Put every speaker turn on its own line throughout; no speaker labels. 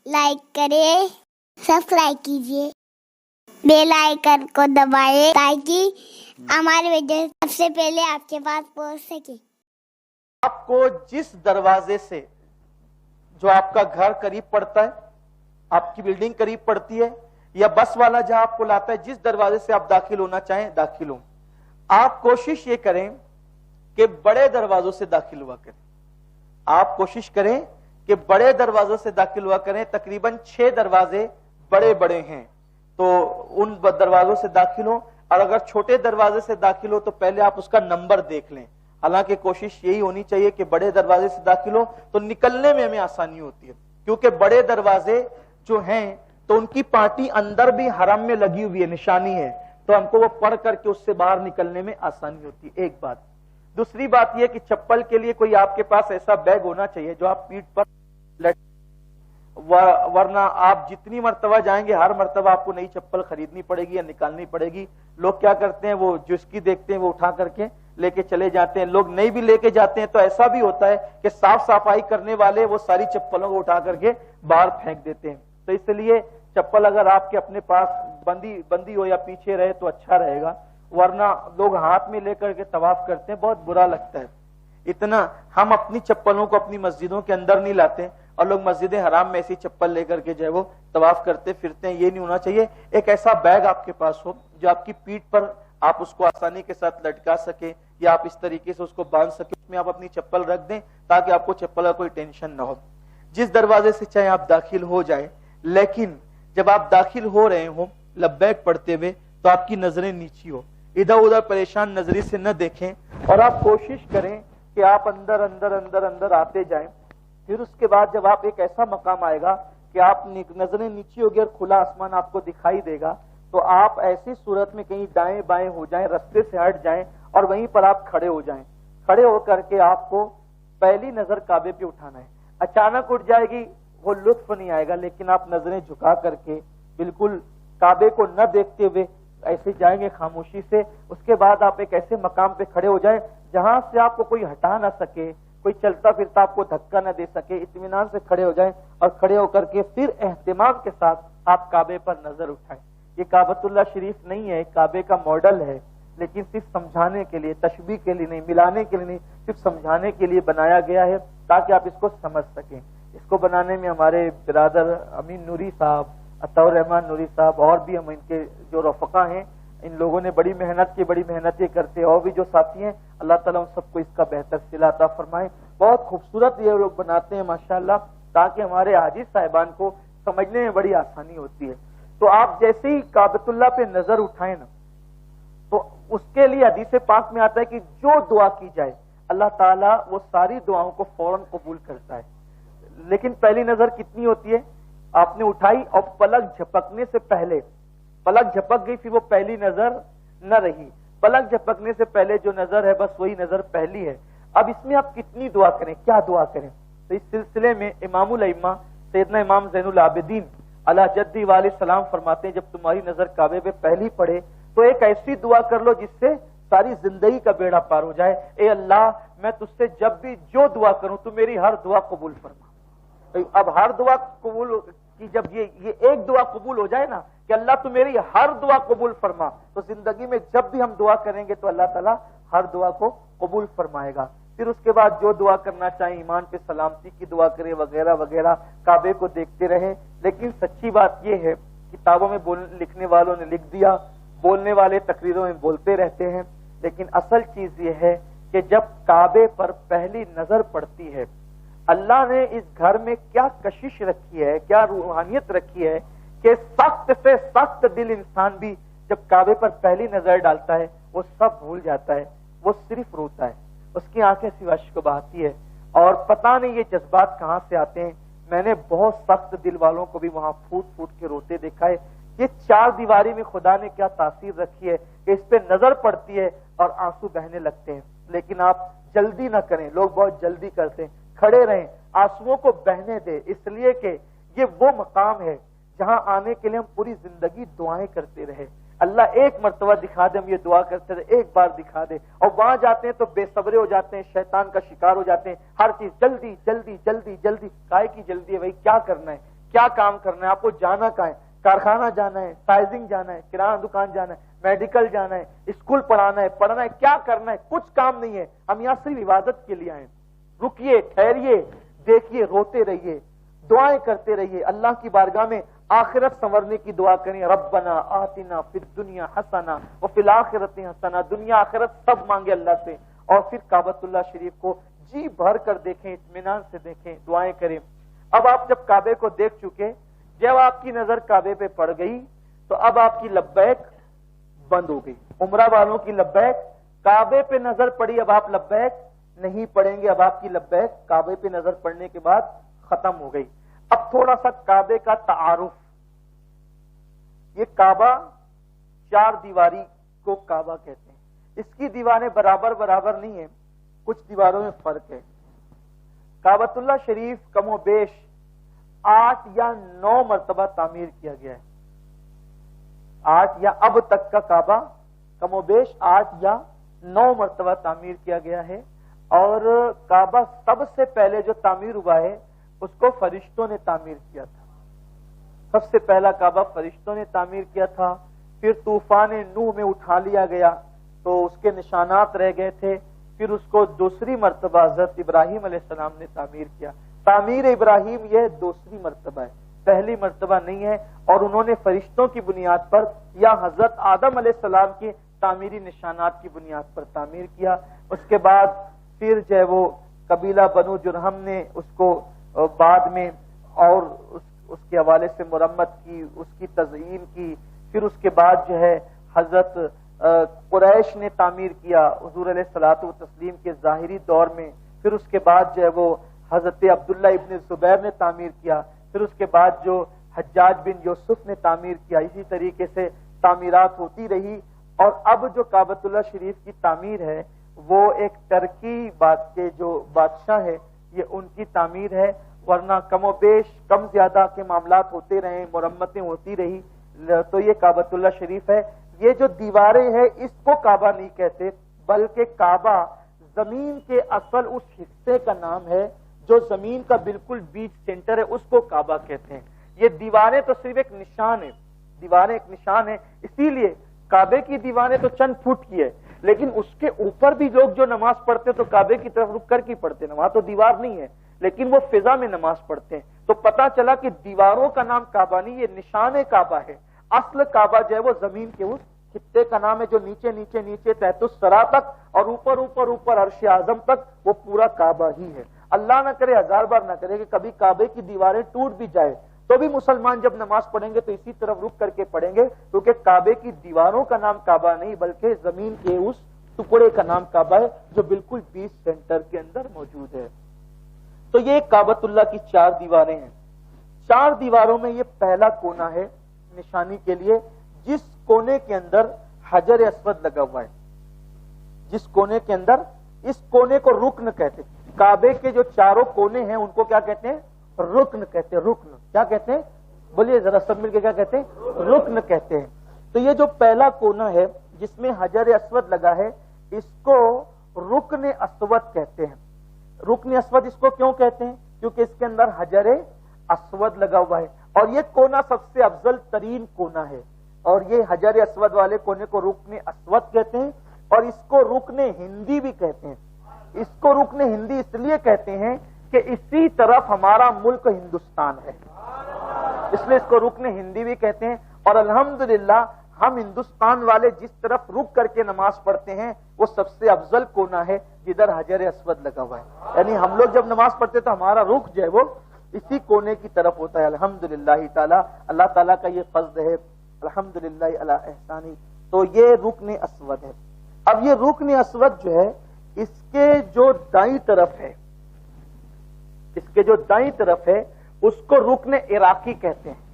Like करें, subscribe कीजिए, bell icon को दबाएं ताकि हमारे वीडियो सबसे पहले आपके पास पहुंच सके।
आपको जिस दरवाजे से, जो आपका घर करीब पड़ता है, आपकी बिल्डिंग करीब पड़ती है, या बस वाला जहां आपको लाता है, जिस दरवाजे से आप दाखिल होना चाहें दाखिल हो। आप कोशिश ये करें कि बड़े दरवाजों से दाखिल हुआ करें। आप कोशिश करें कि बड़े दरवाजों से दाखिल हुआ करें। तकरीबन 6 दरवाजे बड़े बड़े हैं, तो उन दरवाजों से दाखिल हो। और अगर छोटे दरवाजे से दाखिल हो तो पहले आप उसका नंबर देख लें। हालांकि कोशिश यही होनी चाहिए कि बड़े दरवाजे से दाखिल हो तो निकलने में हमें आसानी होती है, क्योंकि बड़े दरवाजे जो हैं तो उनकी पार्टी अंदर भी हरम में लगी हुई है, निशानी है, तो हमको वो पढ़ करके उससे बाहर निकलने में आसानी होती है। एक बात। दूसरी बात यह कि चप्पल के लिए कोई आपके पास ऐसा बैग होना चाहिए जो आप पीठ पर वरना आप जितनी मर्तबा जाएंगे हर मर्तबा आपको नई चप्पल खरीदनी पड़ेगी या निकालनी पड़ेगी। लोग क्या करते हैं, वो जिसकी देखते हैं वो उठा करके लेके चले जाते हैं। लोग नहीं भी लेके जाते हैं तो ऐसा भी होता है कि साफ सफाई करने वाले वो सारी चप्पलों को उठा करके बाहर फेंक देते हैं। तो इसलिए चप्पल अगर आपके अपने पास बंदी हो या पीछे रहे तो अच्छा रहेगा, वरना लोग हाथ में लेकर के तवाफ करते हैं, बहुत बुरा लगता है। इतना हम अपनी चप्पलों को अपनी मस्जिदों के अंदर नहीं लाते और लोग मस्जिद हराम में ऐसी चप्पल लेकर के जो है वो तवाफ करते फिरते हैं। ये नहीं होना चाहिए। एक ऐसा बैग आपके पास हो जो आपकी पीठ पर आप उसको आसानी के साथ लटका सके या आप इस तरीके से उसको बांध सके, उसमें आप अपनी चप्पल रख दें ताकि आपको चप्पल का कोई टेंशन ना हो। जिस दरवाजे से चाहे आप दाखिल हो जाए, लेकिन जब आप दाखिल हो रहे हो लब्बैक पढ़ते हुए तो आपकी नजरें नीची हो, इधर उधर परेशान नजरी से न देखें और आप कोशिश करें कि आप अंदर अंदर अंदर अंदर आते जाएं। फिर उसके बाद जब आप एक ऐसा मकाम आएगा कि आप नजरें नीची होगी और खुला आसमान आपको दिखाई देगा, तो आप ऐसी सूरत में कहीं दाएं बाएं हो जाएं, रास्ते से हट जाएं और वहीं पर आप खड़े हो जाएं। खड़े होकर के आपको पहली नजर काबे पे उठाना है। अचानक उठ जाएगी वो लुत्फ नहीं आएगा, लेकिन आप नजरें झुका करके बिल्कुल काबे को न देखते हुए ऐसे जाएंगे खामोशी से। उसके बाद आप एक ऐसे मकाम पे खड़े हो जाएं जहां से आपको कोई हटा ना सके, कोई चलता फिरता आपको धक्का न दे सके। इत्मीनान से खड़े हो जाएं और खड़े होकर के फिर एहतिमाम के साथ आप काबे पर नजर उठाएं। ये काबतुल्लाह शरीफ नहीं है, काबे का मॉडल है, लेकिन सिर्फ समझाने के लिए, तशबीह के लिए नहीं, मिलाने के लिए नहीं, सिर्फ समझाने के लिए बनाया गया है ताकि आप इसको समझ सकें। इसको बनाने में हमारे बिरादर अमीन नूरी साहब, अतौर रहमान नूरी साहब और भी हम इनके जो रफका हैं, इन लोगों ने बड़ी मेहनत की, बड़ी मेहनतें करते हैं। और भी जो साथी हैं, अल्लाह ताला उन सबको इसका बेहतर सिला अता फरमाए। बहुत खूबसूरत ये लोग बनाते हैं माशाअल्लाह, ताकि हमारे हाजी साहिबान को समझने में बड़ी आसानी होती है। तो आप जैसे ही काबतुल्लाह पे नजर उठाएं ना, तो उसके लिए हदीस पाक में आता है कि जो दुआ की जाए अल्लाह ताला वो सारी दुआओं को फौरन कबूल करता है। लेकिन पहली नजर कितनी होती है, आपने उठाई और पलक झपकने से पहले, पलक झपक गई फिर वो पहली नजर न रही। पलक झपकने से पहले जो नजर है बस वही नजर पहली है। अब इसमें आप कितनी दुआ करें, क्या दुआ करें? तो इस सिलसिले में इमामुल अइम्मा सैयदना इमाम ज़ैनुल आबिदीन अला जद्दी वाले सलाम फरमाते हैं, जब तुम्हारी नजर काबे पे पहली पड़े तो एक ऐसी दुआ कर लो जिससे सारी जिंदगी का बेड़ा पार हो जाए। ए अल्लाह, मैं तुझसे जब भी जो दुआ करूं तू मेरी हर दुआ कबूल फरमा। अब हर दुआ कबूल की जब ये एक दुआ कबूल हो जाए ना कि अल्लाह तू मेरी हर दुआ कबूल फरमा, तो जिंदगी में जब भी हम दुआ करेंगे तो अल्लाह ताला हर दुआ को कबूल फरमाएगा। फिर उसके बाद जो दुआ करना चाहे, ईमान पे सलामती की दुआ करें वगैरह वगैरह, काबे को देखते रहें। लेकिन सच्ची बात यह है, किताबों में लिखने वालों ने लिख दिया, बोलने वाले तकरीरों में बोलते रहते हैं, लेकिन असल चीज ये है कि जब काबे पर पहली नजर पड़ती है, अल्लाह ने इस घर में क्या कशिश रखी है, क्या रूहानियत रखी है कि सख्त से सख्त दिल इंसान भी जब काबे पर पहली नजर डालता है वो सब भूल जाता है, वो सिर्फ रोता है, उसकी आंखें सिवा अश्क बहाती है। और पता नहीं ये जज्बात कहां से आते हैं। मैंने बहुत सख्त दिल वालों को भी वहां फूट फूट के रोते देखा है। ये 4 दीवारी में खुदा ने क्या तासीर रखी है कि इस पे नजर पड़ती है और आंसू बहने लगते हैं। लेकिन आप जल्दी ना करें, लोग बहुत जल्दी करते हैं। खड़े रहें, आंसुओं को बहने दे, इसलिए कि ये वो मकाम है जहां आने के लिए हम पूरी जिंदगी दुआएं करते रहे। अल्लाह एक मर्तबा दिखा दे, हम ये दुआ करते रहे, एक बार दिखा दे, और वहां जाते हैं तो बेसब्रे हो जाते हैं, शैतान का शिकार हो जाते हैं। हर चीज जल्दी जल्दी जल्दी जल्दी, काहे की जल्दी है भाई, क्या करना है, क्या काम करना है, आपको जाना कहाँ है, कारखाना जाना है, साइजिंग जाना है, किराना दुकान जाना है, मेडिकल जाना है, स्कूल पढ़ाना है, क्या करना है, कुछ काम नहीं है। हम यहाँ सिर्फ इबादत के लिए आए। रुकिए, ठहरिए, देखिए, रोते रहिए, दुआएं करते रहिए, अल्लाह की बारगाह में आखिरत संवरने की दुआ करें। रब्बना आतिना फिद दुनिया हसना व फिल आखिरति हसना, दुनिया आखिरत सब मांगे अल्लाह से, और फिर काबतुल्लाह शरीफ को जी भर कर देखें, इत्मीनान से देखें, दुआएं करें। अब आप जब काबे को देख चुके, जब आपकी नजर काबे पे पड़ गई, तो अब आपकी लब्बैक बंद हो गई। उम्रा वालों की लब्बैक, काबे पे नजर पड़ी, अब आप लब्बैक नहीं पढ़ेंगे, अब आपकी लब्बैक काबे पे नजर पड़ने के बाद खत्म हो गई। अब थोड़ा सा काबे का तारुफ। ये काबा, चार दीवारी को काबा कहते हैं। इसकी दीवारें बराबर बराबर नहीं है, कुछ दीवारों में फर्क है। काबतुल्लाह शरीफ कमोबेश 8 या 9 मरतबा तामीर किया गया है। 8 या अब तक का काबा कमोबेश 8 या 9 मरतबा तामीर किया गया है। और काबा सबसे पहले जो तामीर हुआ है उसको फरिश्तों ने तामीर किया था। सबसे पहला काबा फरिश्तों ने तामीर किया था। फिर तूफान नूह में उठा लिया गया तो उसके निशानात रह गए थे। फिर उसको दूसरी मर्तबा हजरत इब्राहिम अलैहिस्सलाम ने तामीर किया। तामीर इब्राहिम यह दूसरी मर्तबा है, पहली मर्तबा नहीं है। और उन्होंने फरिश्तों की बुनियाद पर या हजरत आदम अलैहिस्सलाम की तामीरी निशानात की बुनियाद पर तामीर किया। उसके बाद फिर जो है वो कबीला बनु जुरहम ने उसको बाद में और उसके हवाले से मुरम्मत की, उसकी तज़यीन की। फिर उसके बाद जो है हजरत कुरैश ने तामीर किया हुजूर अलैहिस्सलातु व तस्लीम के ज़ाहिरी दौर में। फिर उसके बाद जो है वो हजरत अब्दुल्ला इब्न ज़ुबैर ने तामीर किया। फिर उसके बाद जो हज्जाज बिन यूसुफ ने तामीर किया। इसी तरीके से तामीरात होती रही। और अब जो काबतुल्लाह शरीफ की तामीर है वो एक टर्की बात के जो बादशाह है ये उनकी तामीर है। वरना कमोबेश कम ज्यादा के मामलात होते रहे, मुरम्मतें होती रही, तो ये काबतुल्लाह शरीफ है। ये जो दीवारें हैं इसको काबा नहीं कहते, बल्कि काबा जमीन के असल उस हिस्से का नाम है जो जमीन का बिल्कुल बीच सेंटर है, उसको काबा कहते हैं। ये दीवारें तो सिर्फ एक निशान है, दीवारें एक निशान है। इसीलिए काबे की दीवारें तो चंद फुट की है, लेकिन उसके ऊपर भी लोग जो नमाज पढ़ते तो काबे की तरफ रुक कर की पढ़ते हैं। वहां तो दीवार नहीं है लेकिन वो फिजा में नमाज पढ़ते हैं। तो पता चला कि दीवारों का नाम काबा नहीं, ये निशान काबा है। असल काबा जो है वो जमीन के उस खित्ते का नाम है जो नीचे नीचे नीचे तहतुस सरा तक और ऊपर ऊपर ऊपर अर्श आजम तक वो पूरा काबा ही है। अल्लाह ना करे, हजार बार ना करे कि कभी काबे की दीवारें टूट भी जाए तो भी मुसलमान जब नमाज पढ़ेंगे तो इसी तरफ रुक करके पढ़ेंगे, क्योंकि काबे की दीवारों का नाम काबा नहीं बल्कि जमीन के उस टुकड़े का नाम काबा है जो बिल्कुल बीच सेंटर के अंदर मौजूद है। तो ये काबतुल्लाह की 4 दीवारें हैं। 4 दीवारों में ये पहला कोना है निशानी के लिए, जिस कोने के अंदर हजर अस्वद लगा हुआ है। जिस कोने के अंदर, इस कोने को रुक्न कहते हैं। काबे के जो चारों कोने हैं उनको क्या कहते हैं? रुक्न कहते हैं। रुक्न क्या कहते हैं? बोलिए जरा सब मिलकर, क्या कहते हैं? रुक्न कहते हैं। तो ये जो पहला कोना है जिसमें हजर अस्वद लगा है इसको रुक्न अस्वद कहते हैं। रुक्न अस्वद इसको क्यों कहते हैं? क्योंकि इसके अंदर हजर अस्वद लगा हुआ है और ये कोना सबसे अफजल तरीन कोना है। और ये हजर अस्वद वाले कोने को रुक्न अस्वद कहते हैं और इसको रुक्न हिंदी भी कहते हैं। इसको रुक्न हिंदी इसलिए कहते हैं कि इसी तरफ हमारा मुल्क हिंदुस्तान है, इसलिए इसको रुक्न हिंदी भी कहते हैं। और अल्हम्दुलिल्लाह हम हिंदुस्तान वाले जिस तरफ रुक करके नमाज पढ़ते हैं वो सबसे अफजल कोना है जिधर हजर अस्वद लगा हुआ है। यानी हम लोग जब नमाज पढ़ते तो हमारा रुख जो है वो इसी कोने की तरफ होता है। अल्हम्दुलिल्लाह ताला, अल्लाह ताला का ये फज़्ल है, अल्हम्दुलिल्लाह अला एहसानी। तो ये रुक्न अस्वद है। अब ये रुक्न अस्वद जो है इसके जो दाईं तरफ है, इसके जो दाईं तरफ है उसको रुक्न इराकी कहते हैं।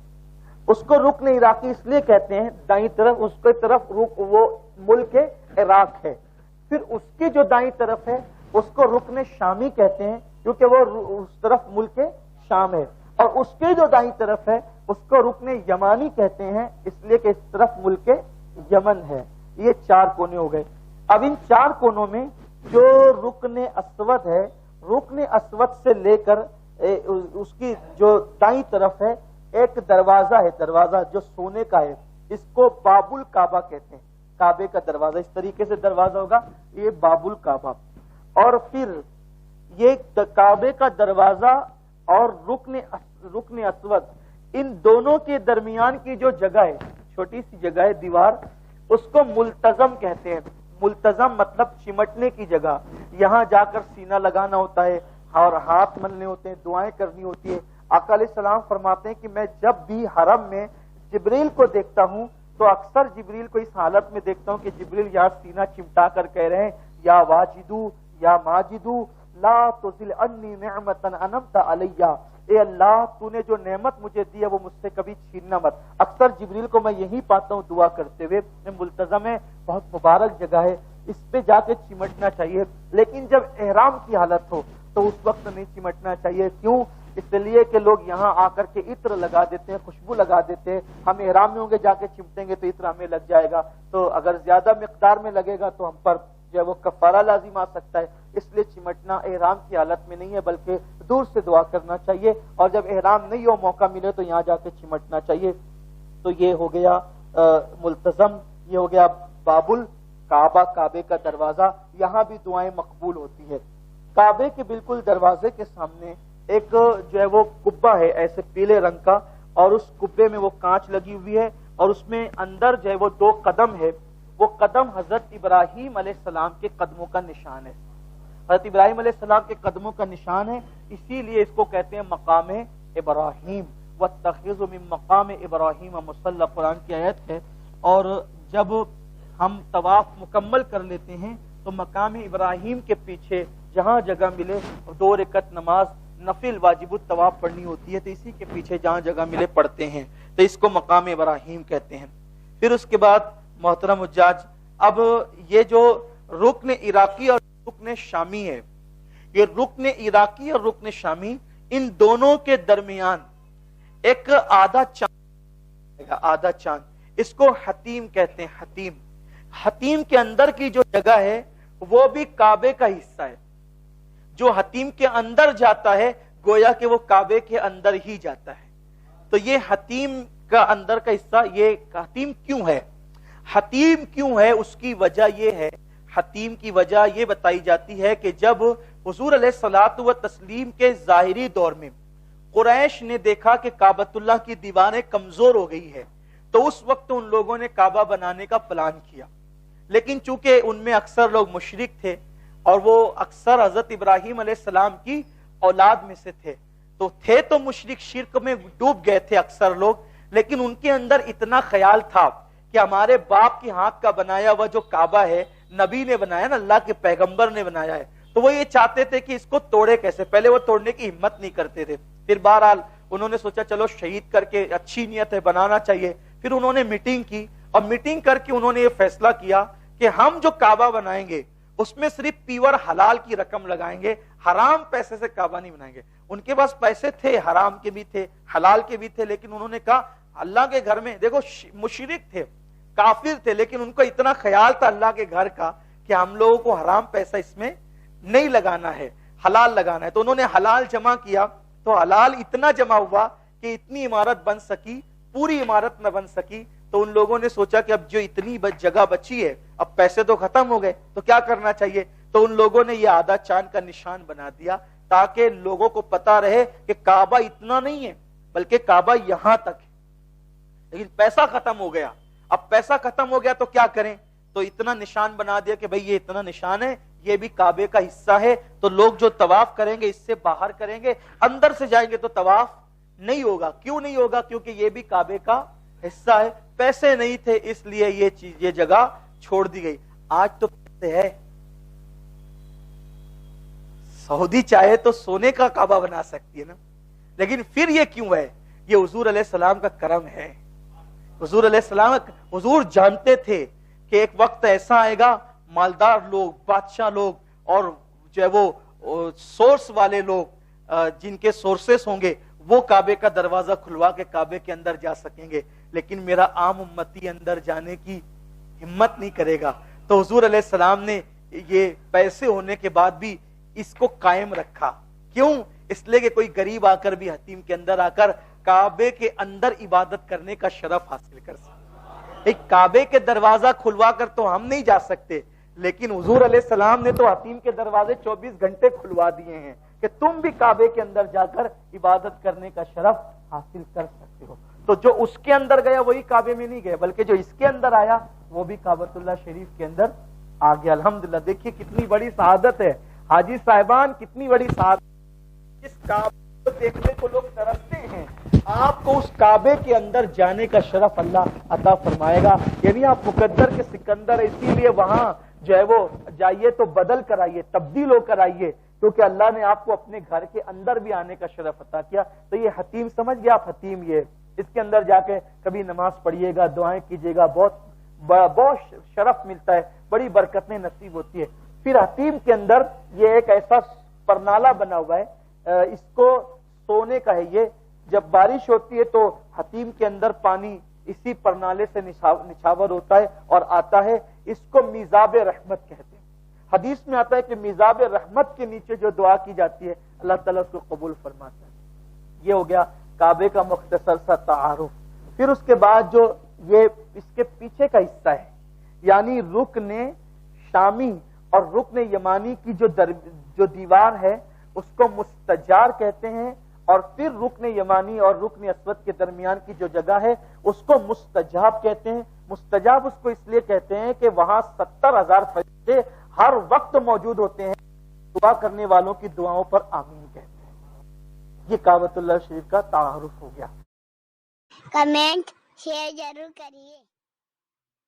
उसको रुक्न इराकी इसलिए कहते हैं, दाईं तरफ, उसके तरफ रुक वो मुल्क इराक है। फिर उसकी जो दाईं तरफ है उसको रुक्न शामी कहते हैं क्योंकि वो उस तरफ मुल्क शाम है। और उसके जो दाईं तरफ है उसको रुक्न यमानी कहते हैं इसलिए कि इस तरफ मुल्क यमन है। ये 4 कोने हो गए। अब इन 4 कोनों में जो रुक्न अस्वद है, रुक्न अस्वद से लेकर اس کی جو دائیں طرف ہے ایک دروازہ ہے, دروازہ جو سونے کا ہے, اس کو باب الکعبہ کہتے ہیں. کعبے کا دروازہ اس طریقے سے دروازہ ہوگا, یہ باب الکعبہ. اور پھر یہ کعبے کا دروازہ اور رکن اسود, ان دونوں کے درمیان کی جو جگہ ہے, چھوٹی سی جگہ ہے, دیوار, اس کو ملتزم کہتے ہیں. ملتزم مطلب چمٹنے کی جگہ. یہاں جا کر سینہ لگانا ہوتا ہے اور ہاتھ ملنے ہوتے ہیں, دعائیں کرنی ہوتی ہے. آقا علیہ السلام فرماتے ہیں کہ میں جب بھی حرم میں جبریل کو دیکھتا ہوں تو اکثر جبریل کو اس حالت میں دیکھتا ہوں کہ جبریل یہاں سینہ چمٹا کر کہہ رہے ہیں یا واجدو یا ماجدو لا تزل انی نعمتا انعمت علیہ, اے اللہ تو نے جو نعمت مجھے دی ہے وہ مجھ سے کبھی چھیننا مت. اکثر جبریل کو میں یہی پاتا ہوں دعا کرتے ہوئے. ملتزم ہے, بہت مبارک جگہ ہے, اس پہ جا کے چمٹنا چاہیے. لیکن جب احرام کی حالت ہو تو اس وقت نہیں چمٹنا چاہیے. کیوں؟ اس لیے کہ لوگ یہاں آ کر کے عطر لگا دیتے ہیں, خوشبو لگا دیتے ہیں. ہم احرام میں ہوں گے, جا کے چمٹیں گے تو عطر ہمیں لگ جائے گا, تو اگر زیادہ مقدار میں لگے گا تو ہم پر جو ہے وہ کفارہ لازم آ سکتا ہے. اس لیے چمٹنا احرام کی حالت میں نہیں ہے, بلکہ دور سے دعا کرنا چاہیے. اور جب احرام نہیں ہو, موقع ملے تو یہاں جا کے چمٹنا چاہیے. تو یہ ہو گیا ملتزم, یہ ہو گیا باب الکعبہ, کعبے کا دروازہ. یہاں بھی دعائیں مقبول ہوتی ہے. کعبے کے بالکل دروازے کے سامنے ایک جو ہے وہ کبہ ہے ایسے پیلے رنگ کا, اور اس کبے میں وہ کانچ لگی ہوئی ہے, اور اس میں اندر جو ہے وہ 2 قدم ہے. وہ قدم حضرت ابراہیم علیہ السلام کے قدموں کا نشان ہے. حضرت ابراہیم علیہ السلام کے قدموں کا نشان ہے, اسی لیے اس کو کہتے ہیں مقام ابراہیم. وَاتَّخِذُ مِن مَقَامِ ابراہیم مُصَلَّى, قرآن کی آیت ہے. اور جب ہم طواف مکمل کر لیتے ہیں تو مقام ابراہیم کے پیچھے جہاں جگہ ملے 2 رکعت نماز نفل واجب الطواف پڑھنی ہوتی ہے, تو اسی کے پیچھے جہاں جگہ ملے پڑھتے ہیں, تو اس کو مقام ابراہیم کہتے ہیں. پھر اس کے بعد محترم حجاج, اب یہ جو رکن عراقی اور رکن شامی ہے, یہ رکن عراقی اور رکن شامی, ان دونوں کے درمیان ایک آدھا چاند, اس کو حتیم کہتے ہیں. حتیم, حتیم کے اندر کی جو جگہ ہے وہ بھی کعبے کا حصہ ہے. جو حتیم کے اندر جاتا ہے گویا کہ وہ کعبے کے اندر ہی جاتا ہے. تو یہ حتیم کا اندر کا حصہ, یہ حتیم کیوں ہے؟ حتیم کیوں ہے اس کی وجہ یہ ہے, حتیم کی وجہ یہ بتائی جاتی ہے کہ جب حضور علیہ الصلوۃ والتسلیم کے ظاہری دور میں قریش نے دیکھا کہ کعبۃ اللہ کی دیواریں کمزور ہو گئی ہے, تو اس وقت ان لوگوں نے کعبہ بنانے کا پلان کیا. لیکن چونکہ ان میں اکثر لوگ مشرک تھے اور وہ اکثر حضرت ابراہیم علیہ السلام کی اولاد میں سے تھے, تو مشرک شرک میں ڈوب گئے تھے اکثر لوگ. لیکن ان کے اندر اتنا خیال تھا کہ ہمارے باپ کی ہاتھ کا بنایا ہوا جو کعبہ ہے نبی نے بنایا نا, اللہ کے پیغمبر نے بنایا ہے, تو وہ یہ چاہتے تھے کہ اس کو توڑے کیسے. پہلے وہ توڑنے کی ہمت نہیں کرتے تھے. پھر بہرحال انہوں نے سوچا چلو شہید کر کے, اچھی نیت ہے بنانا چاہیے. پھر انہوں نے میٹنگ کی, اور میٹنگ کر کے انہوں نے یہ فیصلہ کیا کہ ہم جو کعبہ بنائیں گے اس میں صرف پیور حلال کی رقم لگائیں گے, حرام پیسے سے کعبہ نہیں بنائیں گے. ان کے پاس پیسے تھے, حرام کے بھی تھے, حلال کے بھی تھے, لیکن انہوں نے کہا اللہ کے گھر میں, دیکھو مشرک تھے, کافر تھے, لیکن ان کو اتنا خیال تھا اللہ کے گھر کا کہ ہم لوگوں کو حرام پیسہ اس میں نہیں لگانا ہے, حلال لگانا ہے. تو انہوں نے حلال جمع کیا, تو حلال اتنا جمع ہوا کہ اتنی عمارت بن سکی, پوری عمارت نہ بن سکی. تو ان لوگوں نے سوچا کہ اب جو اتنی جگہ بچی ہے, اب پیسے تو ختم ہو گئے, تو کیا کرنا چاہیے. تو ان لوگوں نے یہ آدھا چاند کا نشان بنا دیا تاکہ لوگوں کو پتا رہے کہ کعبہ اتنا نہیں ہے بلکہ کعبہ یہاں تک ہے. لیکن پیسہ ختم ہو گیا. اب پیسہ ختم ہو گیا تو کیا کریں, تو اتنا نشان بنا دیا کہ بھئی یہ اتنا نشان ہے, یہ بھی کعبے کا حصہ ہے. تو لوگ جو طواف کریں گے اس سے باہر کریں گے, اندر سے جائیں گے تو طواف نہیں ہوگا. کیوں نہیں ہوگا؟ کیونکہ یہ بھی کعبے کا حصہ ہے. پیسے نہیں تھے اس لیے یہ جگہ چھوڑ دی گئی. آج تو پیسے ہے, سعودی چاہے تو سونے کا کعبہ بنا سکتی ہے نا. لیکن پھر یہ کیوں ہے؟ یہ حضور علیہ السلام کا کرم ہے. حضور علیہ السلام, حضور جانتے تھے کہ ایک وقت ایسا آئے گا, مالدار لوگ, بادشاہ لوگ, اور جو ہے وہ سورس والے لوگ جن کے سورسز ہوں گے وہ کعبے کا دروازہ کھلوا کے کعبے کے اندر جا سکیں گے. لیکن میرا عام امتی اندر جانے کی ہمت نہیں کرے گا. تو حضور علیہ السلام نے یہ پیسے ہونے کے بعد بھی اس کو قائم رکھا. کیوں؟ اس لیے کہ کوئی غریب آ کر بھی حتیم کے اندر آ کر کعبے کے اندر عبادت کرنے کا شرف حاصل کر سکے۔ ایک کعبے کے دروازہ کھلوا کر تو ہم نہیں جا سکتے، لیکن حضور علیہ السلام نے تو حتیم کے دروازے 24 گھنٹے کھلوا دیے ہیں کہ تم بھی کعبے کے اندر جا کر عبادت کرنے کا شرف حاصل کر سکتے ہو۔ تو جو اس کے اندر گیا وہی کعبے میں نہیں گئے، بلکہ جو اس کے اندر آیا وہ بھی کعبۃ اللہ شریف کے اندر آ گیا۔ الحمدللہ، دیکھیے کتنی بڑی سعادت ہے حاجی صاحبان، کتنی بڑی سعادت، اس کعبے کو دیکھنے کو لوگ ترستے ہیں، آپ کو اس کعبے کے اندر جانے کا شرف اللہ عطا فرمائے گا۔ یعنی آپ مقدر کے سکندر، اسی لیے وہاں جو ہے وہ جائیے تو بدل کر آئیے، تبدیل ہو کر آئیے، کیونکہ اللہ نے آپ کو اپنے گھر کے اندر بھی آنے کا شرف عطا کیا۔ تو یہ حتیم سمجھ گیا آپ، حتیم یہ اس کے اندر جا کے کبھی نماز پڑھیے گا، دعائیں کیجیے گا، بہت شرف ملتا ہے، بڑی برکتیں نصیب ہوتی ہے۔ پھر حتیم کے اندر یہ ایک ایسا پرنالہ بنا ہوا ہے، اس کو سونے کا ہے، یہ جب بارش ہوتی ہے تو حتیم کے اندر پانی اسی پرنالے سے نچھاور ہوتا ہے اور آتا ہے، اس کو میزاب رحمت کہتے ہیں۔ حدیث میں آتا ہے کہ میزاب رحمت کے نیچے جو دعا کی جاتی ہے اللہ تعالیٰ اس کو قبول فرماتا ہے۔ یہ ہو گیا کعبے کا مختصر سا تعارف۔ پھر اس کے بعد جو یہ اس کے پیچھے کا حصہ ہے، یعنی رکن شامی اور رکن یمانی کی جو دیوار ہے اس کو مستجار کہتے ہیں، اور پھر رکن یمانی اور رکن اسود کے درمیان کی جو جگہ ہے اس کو مستجاب کہتے ہیں۔ مستجاب اس کو اس لیے کہتے ہیں کہ وہاں 70,000 فرشتے ہر وقت موجود ہوتے ہیں، دعا کرنے والوں کی دعاؤں پر آمین کہتے ہیں۔ یہ کعبۃ اللہ شریف کا تعارف ہو گیا۔
کمنٹ شیئر ضرور کریے۔